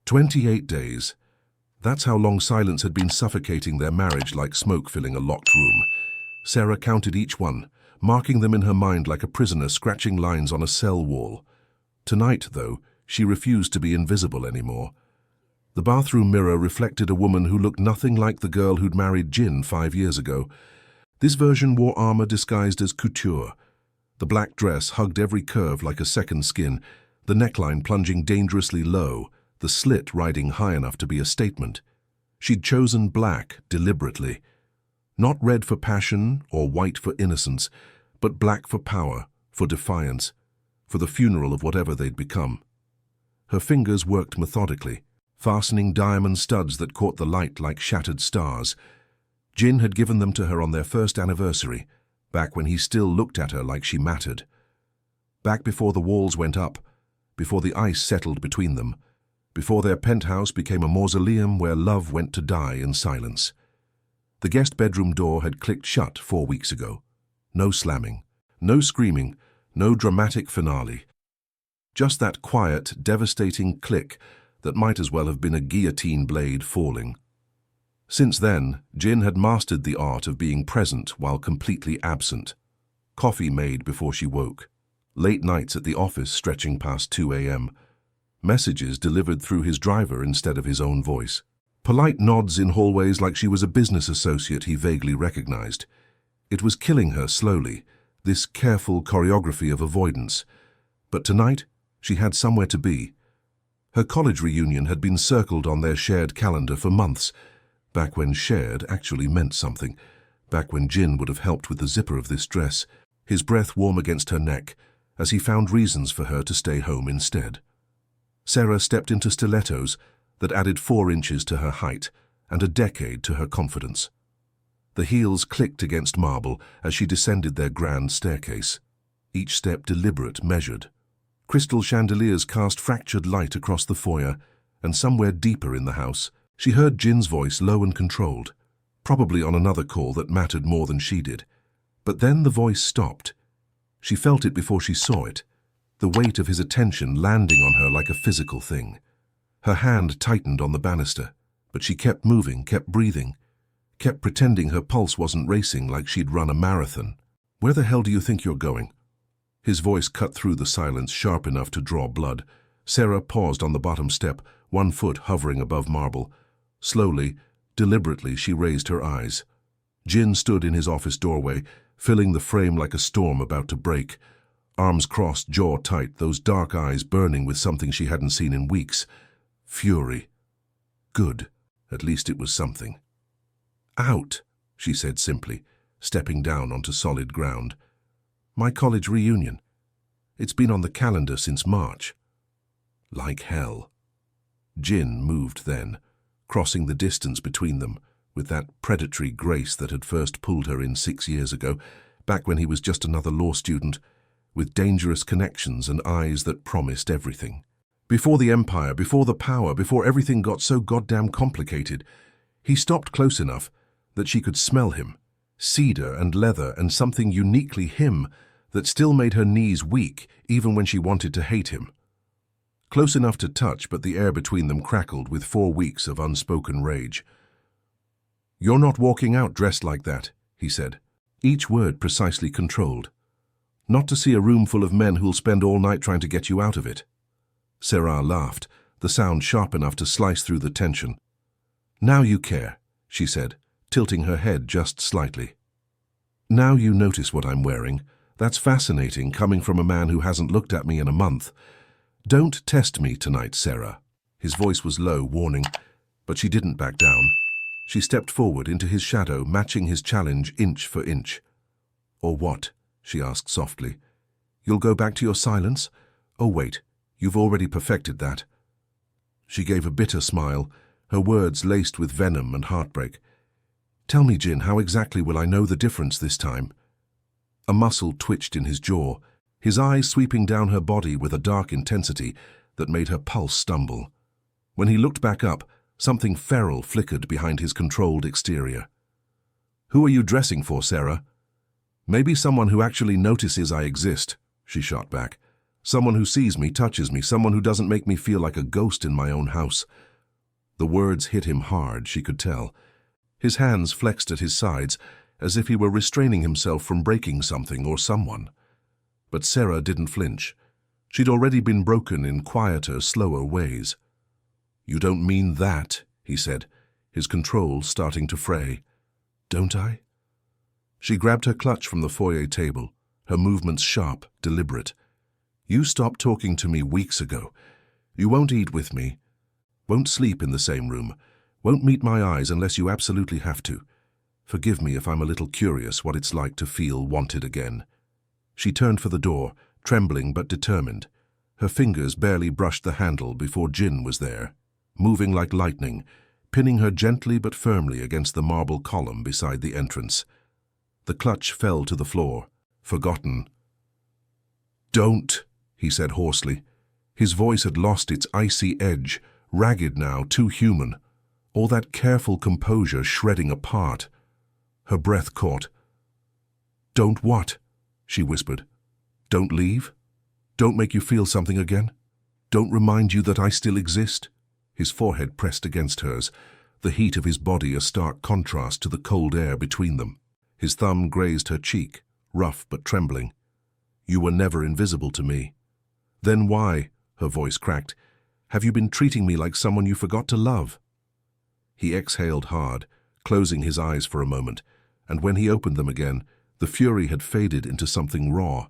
28 days. That's how long silence had been suffocating their marriage like smoke filling a locked room. Sarah counted each one, marking them in her mind like a prisoner scratching lines on a cell wall. Tonight, though, she refused to be invisible anymore. The bathroom mirror reflected a woman who looked nothing like the girl who'd married Jin 5 years ago. This version wore armor disguised as couture. The black dress hugged every curve like a second skin, the neckline plunging dangerously low, the slit riding high enough to be a statement. She'd chosen black deliberately. Not red for passion or white for innocence, but black for power, for defiance, for the funeral of whatever they'd become. Her fingers worked methodically, fastening diamond studs that caught the light like shattered stars. Jin had given them to her on their first anniversary, back when he still looked at her like she mattered. Back before the walls went up, before the ice settled between them, before their penthouse became a mausoleum where love went to die in silence. The guest bedroom door had clicked shut 4 weeks ago. No slamming, no screaming, no dramatic finale. Just that quiet, devastating click that might as well have been a guillotine blade falling. Since then, Jin had mastered the art of being present while completely absent. Coffee made before she woke. Late nights at the office stretching past 2 a.m. Messages delivered through his driver instead of his own voice. Polite nods in hallways like she was a business associate he vaguely recognized. It was killing her slowly, this careful choreography of avoidance. But tonight, she had somewhere to be. Her college reunion had been circled on their shared calendar for months, back when shared actually meant something, back when Jin would have helped with the zipper of this dress, his breath warm against her neck, as he found reasons for her to stay home instead. Sarah stepped into stilettos that added 4 inches to her height and a decade to her confidence. The heels clicked against marble as she descended their grand staircase, each step deliberate, measured. Crystal chandeliers cast fractured light across the foyer, and somewhere deeper in the house, she heard Jin's voice low and controlled, probably on another call that mattered more than she did. But then the voice stopped. She felt it before she saw it, the weight of his attention landing on her like a physical thing. Her hand tightened on the banister, but she kept moving, kept breathing, kept pretending her pulse wasn't racing like she'd run a marathon. "Where the hell do you think you're going?" His voice cut through the silence sharp enough to draw blood. Sarah paused on the bottom step, 1 foot hovering above marble. Slowly, deliberately, she raised her eyes. Jin stood in his office doorway, filling the frame like a storm about to break. Arms crossed, jaw tight, those dark eyes burning with something she hadn't seen in weeks. Fury. Good. At least it was something. "Out," she said simply, stepping down onto solid ground. "My college reunion. It's been on the calendar since March." Like hell. Jin moved then, crossing the distance between them, with that predatory grace that had first pulled her in 6 years ago, back when he was just another law student, with dangerous connections and eyes that promised everything. Before the empire, before the power, before everything got so goddamn complicated, he stopped close enough that she could smell him, cedar and leather and something uniquely him that still made her knees weak even when she wanted to hate him. Close enough to touch, but the air between them crackled with 4 weeks of unspoken rage. "You're not walking out dressed like that," he said, each word precisely controlled. "Not to see a room full of men who'll spend all night trying to get you out of it." Sarah laughed, the sound sharp enough to slice through the tension. "Now you care," she said, tilting her head just slightly. "Now you notice what I'm wearing. That's fascinating, coming from a man who hasn't looked at me in a month. Don't test me tonight, Sarah." His voice was low, warning, but she didn't back down. She stepped forward into his shadow, matching his challenge inch for inch. "Or what?" she asked softly. "You'll go back to your silence? Oh, wait, you've already perfected that." She gave a bitter smile, her words laced with venom and heartbreak. "Tell me, Jin, how exactly will I know the difference this time?" A muscle twitched in his jaw, his eyes sweeping down her body with a dark intensity that made her pulse stumble. When he looked back up, something feral flickered behind his controlled exterior. "Who are you dressing for, Sarah?" "Maybe someone who actually notices I exist," she shot back. Someone who sees me, touches me, someone who doesn't make me feel like a ghost in my own house. The words hit him hard, she could tell. His hands flexed at his sides, as if he were restraining himself from breaking something or someone. But Sarah didn't flinch. She'd already been broken in quieter, slower ways. "You don't mean that," he said, his control starting to fray. "Don't I?" She grabbed her clutch from the foyer table, her movements sharp, deliberate. "You stopped talking to me weeks ago. You won't eat with me, won't sleep in the same room, won't meet my eyes unless you absolutely have to. Forgive me if I'm a little curious what it's like to feel wanted again." She turned for the door, trembling but determined. Her fingers barely brushed the handle before Jin was there, moving like lightning, pinning her gently but firmly against the marble column beside the entrance. The clutch fell to the floor, forgotten. "Don't," he said hoarsely. His voice had lost its icy edge, ragged now, too human. All that careful composure shredding apart. Her breath caught. "Don't what?" she whispered. "Don't leave? Don't make you feel something again? Don't remind you that I still exist?" His forehead pressed against hers, the heat of his body a stark contrast to the cold air between them. His thumb grazed her cheek, rough but trembling. "You were never invisible to me." "Then why," her voice cracked, "have you been treating me like someone you forgot to love?" He exhaled hard, closing his eyes for a moment, and when he opened them again, the fury had faded into something raw.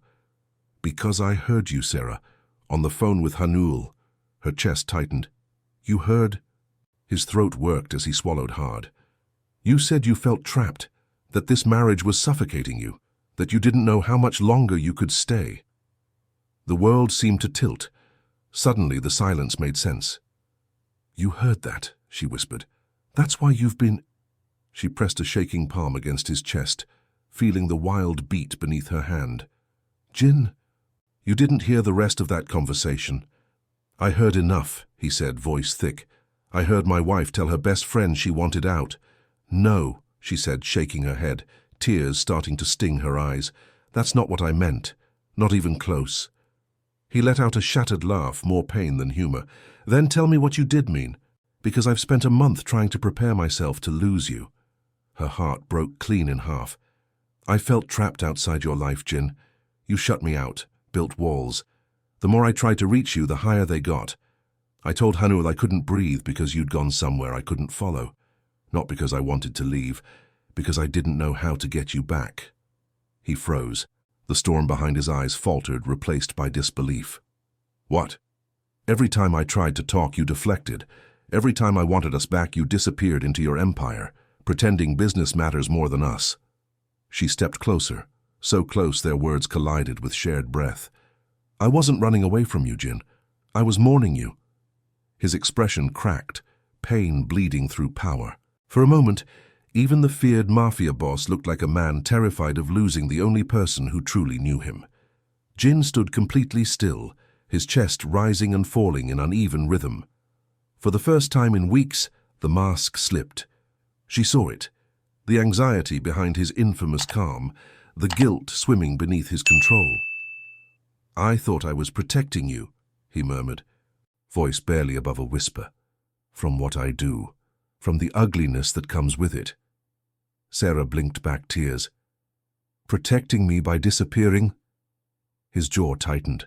"Because I heard you, Sarah, on the phone with Hanul." Her chest tightened. "You heard?" His throat worked as he swallowed hard. "You said you felt trapped, that this marriage was suffocating you, that you didn't know how much longer you could stay." The world seemed to tilt. Suddenly the silence made sense. "You heard that," she whispered. "That's why you've been—" She pressed a shaking palm against his chest, feeling the wild beat beneath her hand. "Jin, you didn't hear the rest of that conversation." "I heard enough," he said, voice thick. "I heard my wife tell her best friend she wanted out." "No," she said, shaking her head, tears starting to sting her eyes. "That's not what I meant. Not even close." He let out a shattered laugh, more pain than humor. "Then tell me what you did mean, because I've spent a month trying to prepare myself to lose you." Her heart broke clean in half. "I felt trapped outside your life, Jin. You shut me out, built walls. The more I tried to reach you, the higher they got. I told Hanul I couldn't breathe because you'd gone somewhere I couldn't follow. Not because I wanted to leave, because I didn't know how to get you back." He froze. The storm behind his eyes faltered, replaced by disbelief. "What?" "Every time I tried to talk, you deflected. Every time I wanted us back, you disappeared into your empire, pretending business matters more than us." She stepped closer, so close their words collided with shared breath. "I wasn't running away from you, Jin. I was mourning you." His expression cracked, pain bleeding through power. For a moment, even the feared MAFIA boss looked like a man terrified of losing the only person who truly knew him. Jin stood completely still, his chest rising and falling in uneven rhythm. For the first time in weeks, the mask slipped. She saw it, the anxiety behind his infamous calm, the guilt swimming beneath his control. "I thought I was protecting you," he murmured, voice barely above a whisper. "From what I do, from the ugliness that comes with it." Sarah blinked back tears. "Protecting me by disappearing?" His jaw tightened.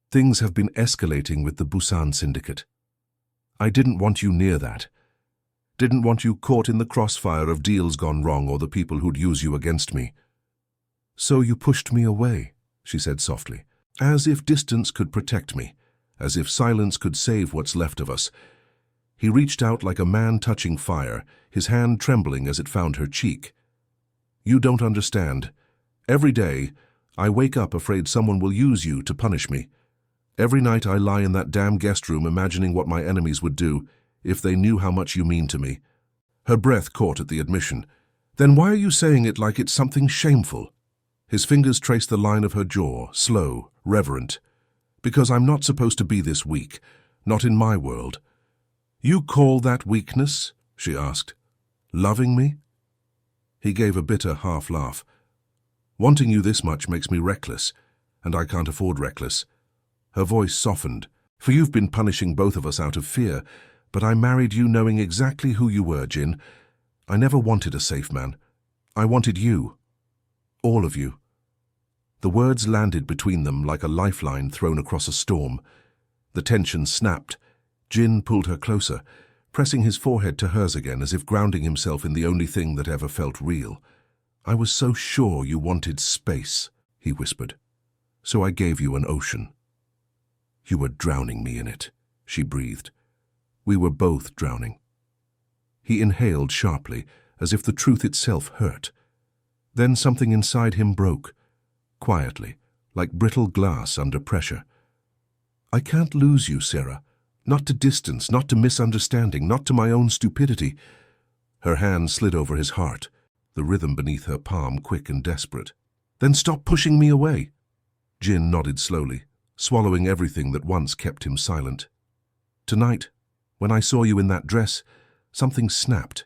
"Things have been escalating with the Busan Syndicate. I didn't want you near that. Didn't want you caught in the crossfire of deals gone wrong or the people who'd use you against me." "So you pushed me away," she said softly, "as if distance could protect me, as if silence could save what's left of us." He reached out like a man touching fire, his hand trembling as it found her cheek. "You don't understand. Every day, I wake up afraid someone will use you to punish me. Every night I lie in that damn guest room imagining what my enemies would do if they knew how much you mean to me." Her breath caught at the admission. "Then why are you saying it like it's something shameful?" His fingers traced the line of her jaw, slow, reverent. "Because I'm not supposed to be this weak, not in my world." "You call that weakness?" she asked. "Loving me?" He gave a bitter half-laugh. "Wanting you this much makes me reckless, and I can't afford reckless. Her voice softened. For you've been punishing both of us out of fear, but I married you knowing exactly who you were, Jin. I never wanted a safe man. I wanted you. All of you. The words landed between them like a lifeline thrown across a storm. The tension snapped. Jin pulled her closer, pressing his forehead to hers again as if grounding himself in the only thing that ever felt real. I was so sure you wanted space, he whispered. So I gave you an ocean. You were drowning me in it, she breathed. We were both drowning. He inhaled sharply, as if the truth itself hurt. Then something inside him broke, quietly, like brittle glass under pressure. I can't lose you, Sarah. Not to distance, not to misunderstanding, not to my own stupidity. Her hand slid over his heart, the rhythm beneath her palm quick and desperate. Then stop pushing me away. Jin nodded slowly, swallowing everything that once kept him silent. Tonight, when I saw you in that dress, something snapped.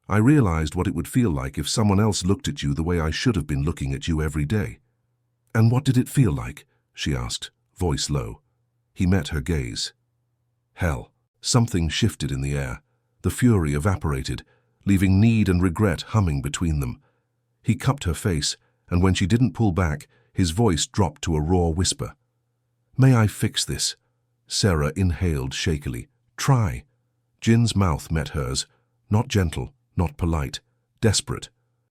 I realized what it would feel like if someone else looked at you the way I should have been looking at you every day. And what did it feel like? She asked, voice low. He met her gaze. Hell. Something shifted in the air. The fury evaporated, leaving need and regret humming between them. He cupped her face, and when she didn't pull back, his voice dropped to a raw whisper. May I fix this? Sarah inhaled shakily. Try. Jin's mouth met hers, not gentle, not polite, desperate.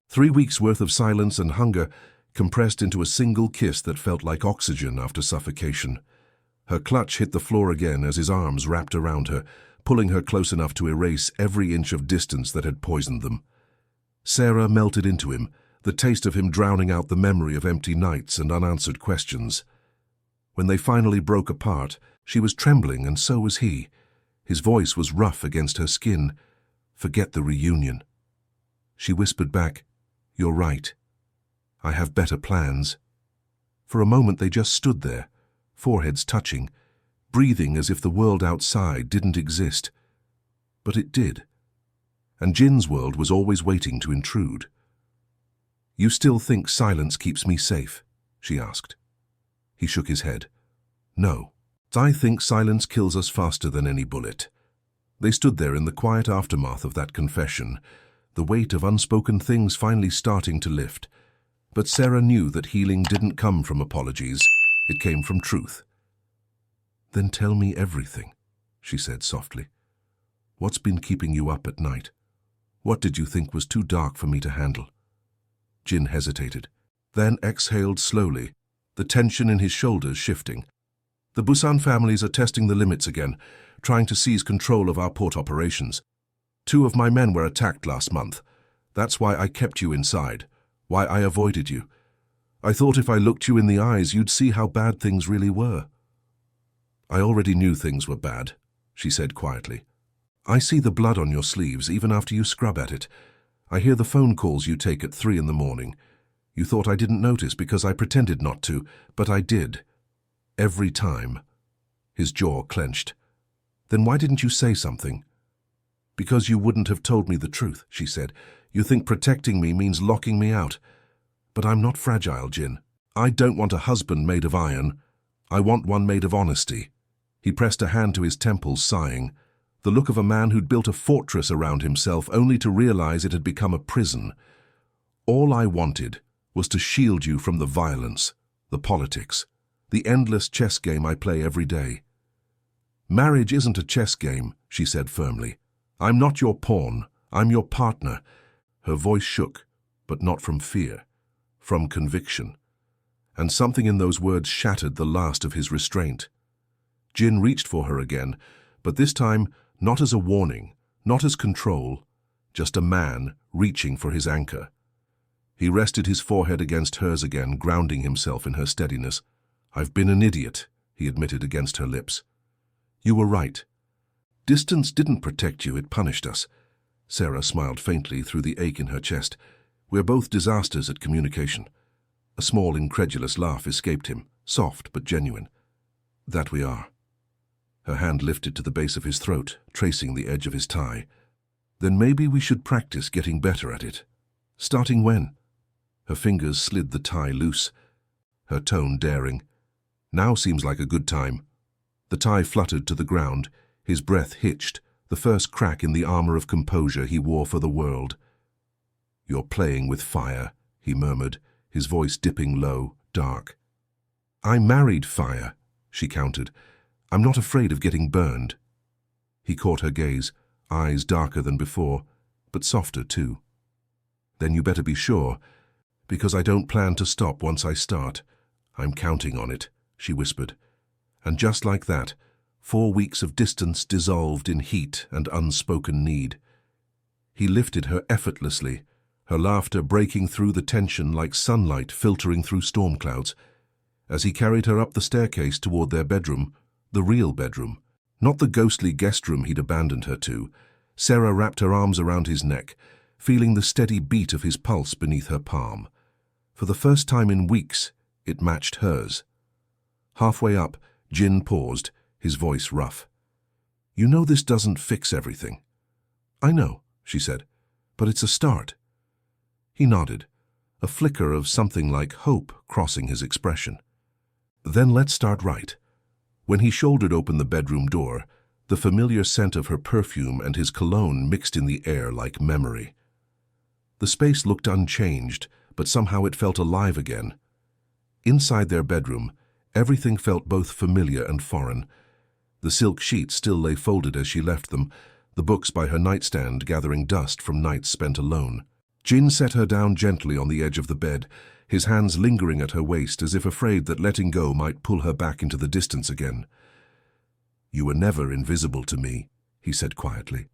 3 weeks' worth of silence and hunger compressed into a single kiss that felt like oxygen after suffocation. Her clutch hit the floor again as his arms wrapped around her, pulling her close enough to erase every inch of distance that had poisoned them. Sarah melted into him, the taste of him drowning out the memory of empty nights and unanswered questions. When they finally broke apart, she was trembling and so was he. His voice was rough against her skin. Forget the reunion. She whispered back, You're right. I have better plans. For a moment they just stood there, foreheads touching, breathing as if the world outside didn't exist. But it did. And Jin's world was always waiting to intrude. You still think silence keeps me safe? She asked. He shook his head. No. I think silence kills us faster than any bullet. They stood there in the quiet aftermath of that confession, the weight of unspoken things finally starting to lift. But Sarah knew that healing didn't come from apologies, it came from truth. Then tell me everything, she said softly. What's been keeping you up at night? What did you think was too dark for me to handle? Jin hesitated, then exhaled slowly, the tension in his shoulders shifting. The Busan families are testing the limits again, trying to seize control of our port operations. 2 of my men were attacked last month. That's why I kept you inside, why I avoided you. I thought if I looked you in the eyes, you'd see how bad things really were. I already knew things were bad, she said quietly. I see the blood on your sleeves even after you scrub at it. I hear the phone calls you take at 3 in the morning. You thought I didn't notice because I pretended not to, but I did. Every time. His jaw clenched. Then why didn't you say something? Because you wouldn't have told me the truth, she said. You think protecting me means locking me out. But I'm not fragile, Jin. I don't want a husband made of iron. I want one made of honesty. He pressed a hand to his temples, sighing. The look of a man who'd built a fortress around himself only to realize it had become a prison. All I wanted was to shield you from the violence, the politics, the endless chess game I play every day. Marriage isn't a chess game, she said firmly. I'm not your pawn. I'm your partner. Her voice shook, but not from fear, from conviction. And something in those words shattered the last of his restraint. Jin reached for her again, but this time not as a warning, not as control, just a man reaching for his anchor. He rested his forehead against hers again, grounding himself in her steadiness. I've been an idiot, he admitted against her lips. You were right. Distance didn't protect you, it punished us. Sarah smiled faintly through the ache in her chest. We're both disasters at communication. A small, incredulous laugh escaped him, soft but genuine. That we are. Her hand lifted to the base of his throat, tracing the edge of his tie. Then maybe we should practice getting better at it. Starting when? Her fingers slid the tie loose, her tone daring. Now seems like a good time. The tie fluttered to the ground, his breath hitched, the first crack in the armor of composure he wore for the world. "You're playing with fire," he murmured, his voice dipping low, dark. "I married fire," she countered. "I'm not afraid of getting burned." He caught her gaze, eyes darker than before, but softer too. "Then you better be sure, because I don't plan to stop once I start. I'm counting on it," she whispered. And just like that, 4 weeks of distance dissolved in heat and unspoken need. He lifted her effortlessly, her laughter breaking through the tension like sunlight filtering through storm clouds. As he carried her up the staircase toward their bedroom, the real bedroom, not the ghostly guest room he'd abandoned her to, Sarah wrapped her arms around his neck, feeling the steady beat of his pulse beneath her palm. For the first time in weeks, it matched hers. Halfway up, Jin paused, his voice rough. "You know this doesn't fix everything." "I know," she said, "but it's a start." He nodded, a flicker of something like hope crossing his expression. "Then let's start right." When he shouldered open the bedroom door, the familiar scent of her perfume and his cologne mixed in the air like memory. The space looked unchanged, but somehow it felt alive again. Inside their bedroom, everything felt both familiar and foreign. The silk sheets still lay folded as she left them, the books by her nightstand gathering dust from nights spent alone. Jin set her down gently on the edge of the bed, his hands lingering at her waist as if afraid that letting go might pull her back into the distance again. "You were never invisible to me," he said quietly.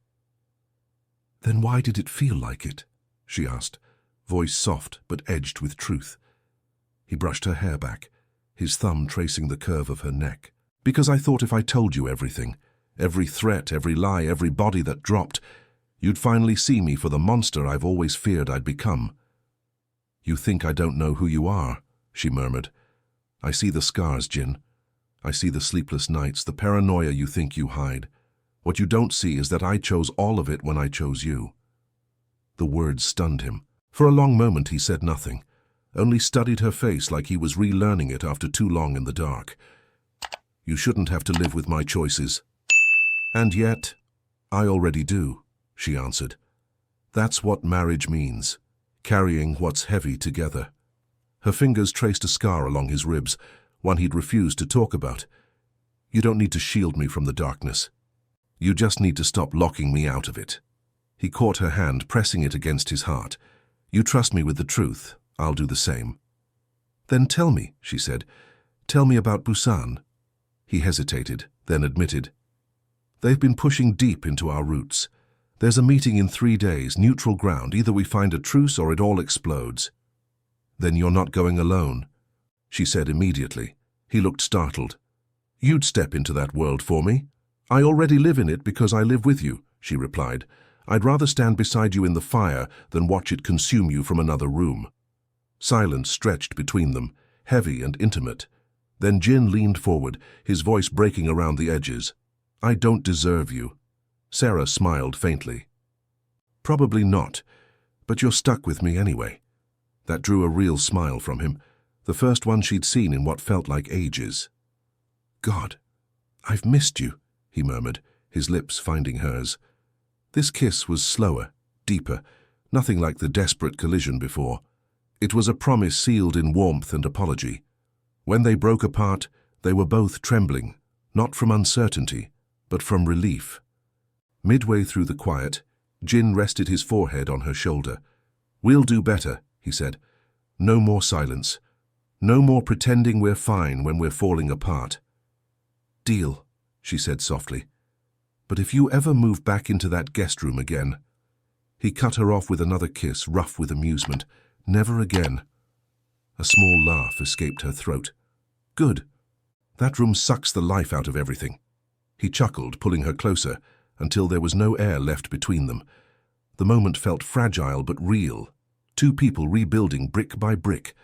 "Then why did it feel like it?" she asked, voice soft but edged with truth. He brushed her hair back, his thumb tracing the curve of her neck. "Because I thought if I told you everything, every threat, every lie, every body that dropped, you'd finally see me for the monster I've always feared I'd become." "You think I don't know who you are," she murmured. "I see the scars, Jin. I see the sleepless nights, the paranoia you think you hide. What you don't see is that I chose all of it when I chose you." The words stunned him. For a long moment he said nothing, only studied her face like he was relearning it after too long in the dark. "You shouldn't have to live with my choices." "And yet, I already do," she answered. "That's what marriage means, carrying what's heavy together." Her fingers traced a scar along his ribs, one he'd refused to talk about. "You don't need to shield me from the darkness. You just need to stop locking me out of it." He caught her hand, pressing it against his heart. "You trust me with the truth. I'll do the same." "Then tell me," she said. "Tell me about Busan." He hesitated, then admitted. "They've been pushing deep into our roots. There's a meeting in 3 days, neutral ground. Either we find a truce or it all explodes." "Then you're not going alone," she said immediately. He looked startled. "You'd step into that world for me." "I already live in it because I live with you," she replied. "I'd rather stand beside you in the fire than watch it consume you from another room." Silence stretched between them, heavy and intimate. Then Jin leaned forward, his voice breaking around the edges. "I don't deserve you." Sarah smiled faintly. "Probably not, but you're stuck with me anyway." That drew a real smile from him, the first one she'd seen in what felt like ages. "God, I've missed you," he murmured, his lips finding hers. This kiss was slower, deeper, nothing like the desperate collision before. It was a promise sealed in warmth and apology. When they broke apart, they were both trembling, not from uncertainty, but from relief. Midway through the quiet, Jin rested his forehead on her shoulder. "We'll do better," he said. "No more silence. No more pretending we're fine when we're falling apart." "Deal," she said softly. "But if you ever move back into that guest room again—" He cut her off with another kiss, rough with amusement. "Never again." A small laugh escaped her throat. "Good. That room sucks the life out of everything." He chuckled, pulling her closer, until there was no air left between them. The moment felt fragile but real, 2 people rebuilding brick by brick.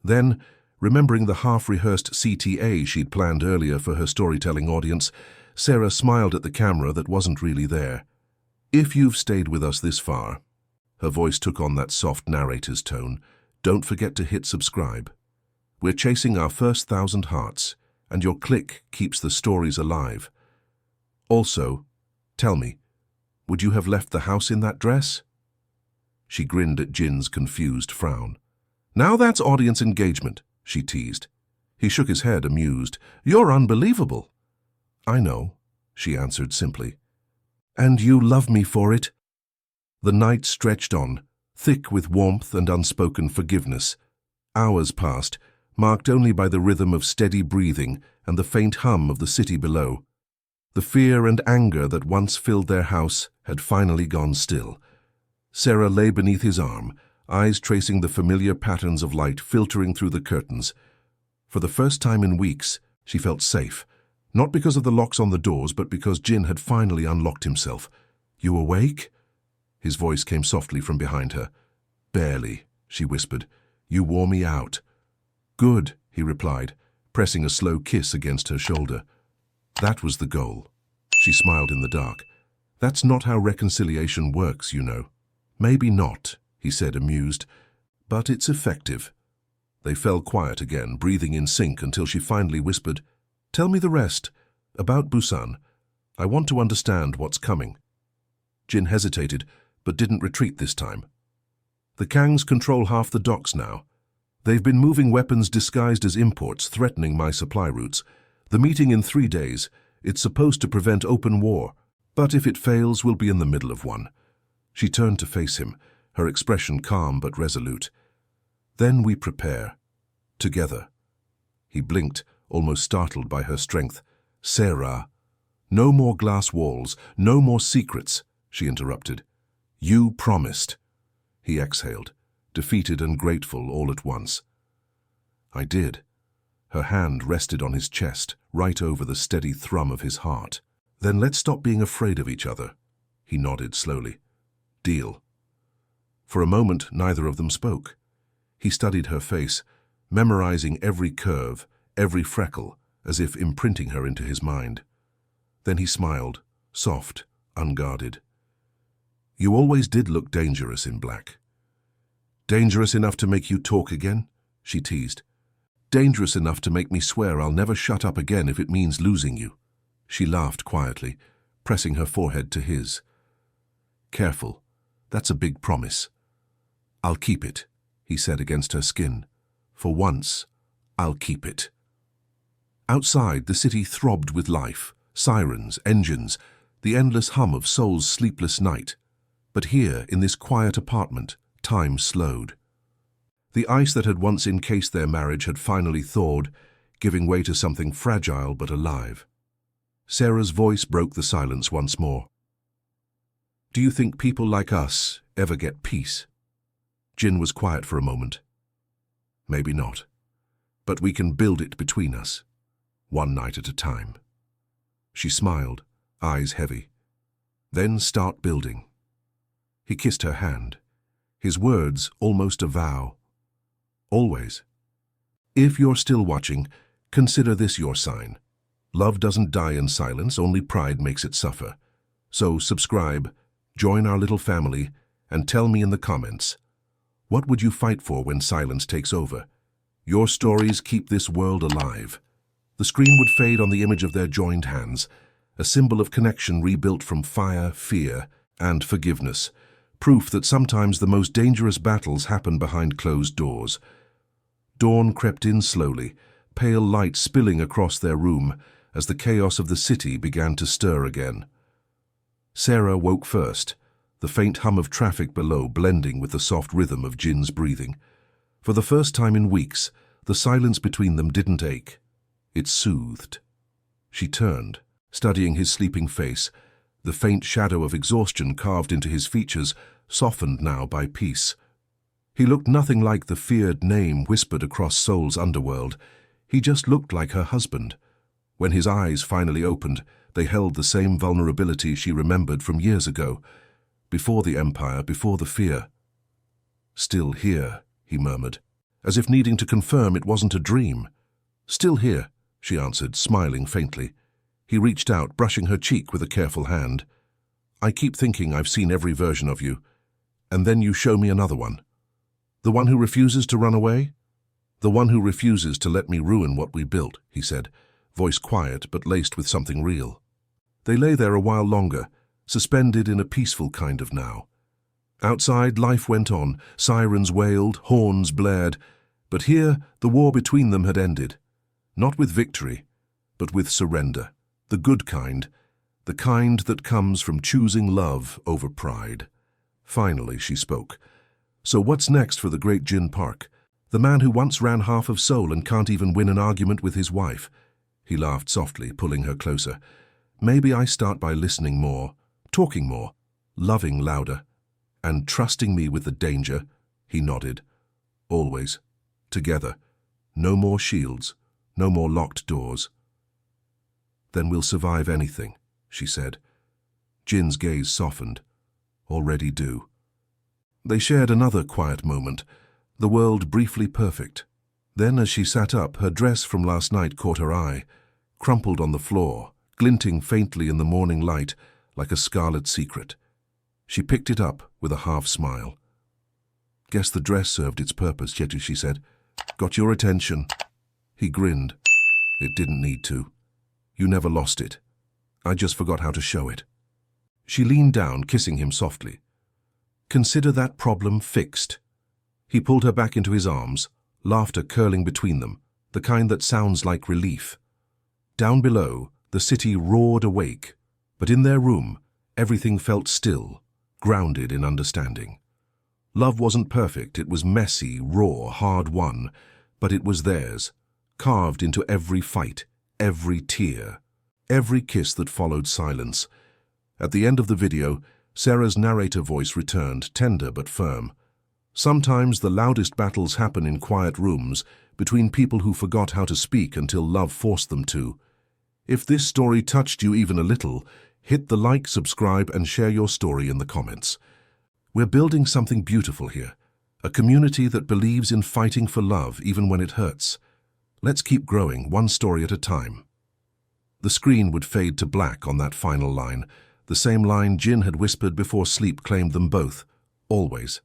Then, remembering the half-rehearsed CTA she'd planned earlier for her storytelling audience, Sarah smiled at the camera that wasn't really there. "If you've stayed with us this far," her voice took on that soft narrator's tone, "don't forget to hit subscribe. We're chasing our first 1,000 hearts, and your click keeps the stories alive. Also, tell me, would you have left the house in that dress?" She grinned at Jin's confused frown. "Now that's audience engagement," she teased. He shook his head, amused. "You're unbelievable." "I know," she answered simply. "And you love me for it?" The night stretched on, thick with warmth and unspoken forgiveness. Hours passed, marked only by the rhythm of steady breathing and the faint hum of the city below. The fear and anger that once filled their house had finally gone still. Sarah lay beneath his arm, eyes tracing the familiar patterns of light filtering through the curtains. For the first time in weeks, she felt safe, not because of the locks on the doors, but because Jin had finally unlocked himself. "You awake?" His voice came softly from behind her. "Barely," she whispered. "You wore me out." "Good," he replied, pressing a slow kiss against her shoulder. "That was the goal." She smiled in the dark. "That's not how reconciliation works, you know." "Maybe not," he said, amused, "but it's effective." They fell quiet again, breathing in sync until she finally whispered, "Tell me the rest. About Busan. I want to understand what's coming." Jin hesitated, but didn't retreat this time. "The Kangs control half the docks now. They've been moving weapons disguised as imports, threatening my supply routes. The meeting in 3 days. It's supposed to prevent open war, but if it fails, we'll be in the middle of one." She turned to face him, her expression calm but resolute. "Then we prepare. Together." He blinked, almost startled by her strength. "Sarah." "No more glass walls, no more secrets," she interrupted. "You promised." He exhaled, defeated and grateful all at once. "I did." Her hand rested on his chest, right over the steady thrum of his heart. "Then let's stop being afraid of each other." He nodded slowly. "Deal." For a moment, neither of them spoke. He studied her face, memorizing every curve, every freckle, as if imprinting her into his mind. Then he smiled, soft, unguarded. "You always did look dangerous in black." "Dangerous enough to make you talk again?" she teased. "Dangerous enough to make me swear I'll never shut up again if it means losing you." She laughed quietly, pressing her forehead to his. "Careful. That's a big promise." "I'll keep it," he said against her skin. "For once, I'll keep it." Outside, the city throbbed with life, sirens, engines, the endless hum of Seoul's sleepless night. But here, in this quiet apartment, time slowed. The ice that had once encased their marriage had finally thawed, giving way to something fragile but alive. Sarah's voice broke the silence once more. "Do you think people like us ever get peace?" Jin was quiet for a moment. "Maybe not. But we can build it between us, one night at a time." She smiled, eyes heavy. "Then start building." He kissed her hand, his words almost a vow. "Always. If you're still watching, consider this your sign. Love doesn't die in silence, only pride makes it suffer. So subscribe, join our little family, and tell me in the comments, what would you fight for when silence takes over? Your stories keep this world alive. The screen would fade on the image of their joined hands, a symbol of connection rebuilt from fire, fear, and forgiveness, proof that sometimes the most dangerous battles happen behind closed doors. Dawn crept in slowly, pale light spilling across their room as the chaos of the city began to stir again. Sarah woke first, the faint hum of traffic below blending with the soft rhythm of Jin's breathing. For the first time in weeks, the silence between them didn't ache. It soothed. She turned, studying his sleeping face, the faint shadow of exhaustion carved into his features, softened now by peace. He looked nothing like the feared name whispered across Seoul's underworld. He just looked like her husband. When his eyes finally opened, they held the same vulnerability she remembered from years ago, before the empire, before the fear. "Still here," he murmured, as if needing to confirm it wasn't a dream. "Still here," she answered, smiling faintly. He reached out, brushing her cheek with a careful hand. "I keep thinking I've seen every version of you, and then you show me another one. The one who refuses to run away? The one who refuses to let me ruin what we built," he said, voice quiet but laced with something real. They lay there a while longer, suspended in a peaceful kind of now. Outside, life went on, sirens wailed, horns blared, but here the war between them had ended. Not with victory, but with surrender, the good kind, the kind that comes from choosing love over pride. Finally, she spoke. So what's next for the great Jin Park? The man who once ran half of Seoul and can't even win an argument with his wife. He laughed softly, pulling her closer. Maybe I start by listening more, talking more, loving louder, and trusting me with the danger. He nodded. Always. Together. No more shields. No more locked doors. Then we'll survive anything, she said. Jin's gaze softened. Already do. They shared another quiet moment, the world briefly perfect. Then as she sat up, her dress from last night caught her eye, crumpled on the floor, glinting faintly in the morning light like a scarlet secret. She picked it up with a half smile. Guess the dress served its purpose, Jetu, she said. Got your attention. He grinned. It didn't need to. You never lost it. I just forgot how to show it. She leaned down, kissing him softly. Consider that problem fixed. He pulled her back into his arms, laughter curling between them, the kind that sounds like relief. Down below, the city roared awake, but in their room, everything felt still, grounded in understanding. Love wasn't perfect, it was messy, raw, hard-won, but it was theirs, carved into every fight, every tear, every kiss that followed silence. At the end of the video, Sarah's narrator voice returned, tender but firm. Sometimes the loudest battles happen in quiet rooms, between people who forgot how to speak until love forced them to. If this story touched you even a little, hit the like, subscribe, and share your story in the comments. We're building something beautiful here, a community that believes in fighting for love even when it hurts. Let's keep growing, one story at a time. The screen would fade to black on that final line, the same line Jin had whispered before sleep claimed them both, always.